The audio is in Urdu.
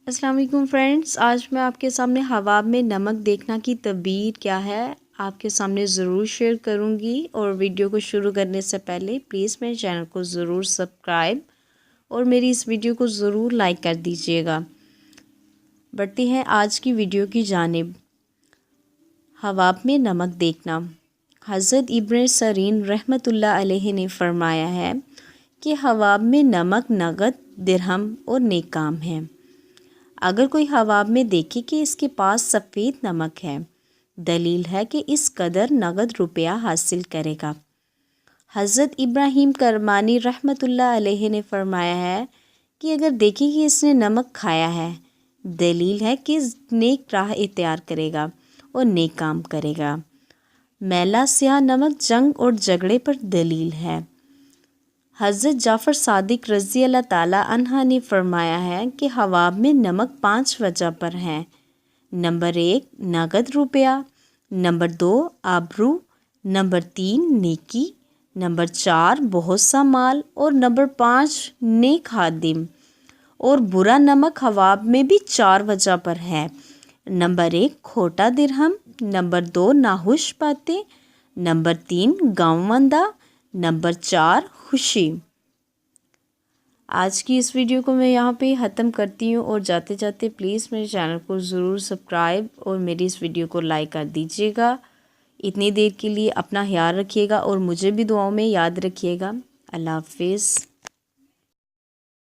السلام علیکم فرینڈز، آج میں آپ کے سامنے حباب میں نمک دیکھنا کی تعبیر کیا ہے آپ کے سامنے ضرور شیئر کروں گی، اور ویڈیو کو شروع کرنے سے پہلے پلیز میرے چینل کو ضرور سبسکرائب اور میری اس ویڈیو کو ضرور لائک کر دیجیے گا۔ بڑھتے ہیں آج کی ویڈیو کی جانب۔ حباب میں نمک دیکھنا۔ حضرت ابن سیرین رحمۃ اللہ علیہ نے فرمایا ہے کہ حباب میں نمک نقد، درہم اور نیک کام ہے۔ اگر کوئی حباب میں دیکھے کہ اس کے پاس سفید نمک ہے، دلیل ہے کہ اس قدر نقد روپیہ حاصل کرے گا۔ حضرت ابراہیم کرمانی رحمۃ اللہ علیہ نے فرمایا ہے کہ اگر دیکھے کہ اس نے نمک کھایا ہے، دلیل ہے کہ نیک راہ اختیار کرے گا اور نیک کام کرے گا۔ میلا سیاہ نمک جنگ اور جھگڑے پر دلیل ہے۔ حضرت جعفر صادق رضی اللہ تعالیٰ عنہ نے فرمایا ہے کہ حباب میں نمک 5 وجہ پر ہے۔ نمبر 1 نقد روپیہ، نمبر 2 آبرو، نمبر 3 نیکی، نمبر 4 بہت سا مال، اور نمبر 5 نیک خادم۔ اور برا نمک حباب میں بھی 4 وجہ پر ہے۔ نمبر 1 کھوٹا درہم، نمبر 2 ناہوش باتیں، نمبر 3 گاؤں، نمبر 4 خوشی۔ آج کی اس ویڈیو کو میں یہاں پہ ختم کرتی ہوں، اور جاتے جاتے پلیز میرے چینل کو ضرور سبسکرائب اور میری اس ویڈیو کو لائک کر دیجیے گا۔ اتنی دیر کے لیے اپنا خیال رکھیے گا اور مجھے بھی دعاؤں میں یاد رکھیے گا۔ اللہ حافظ۔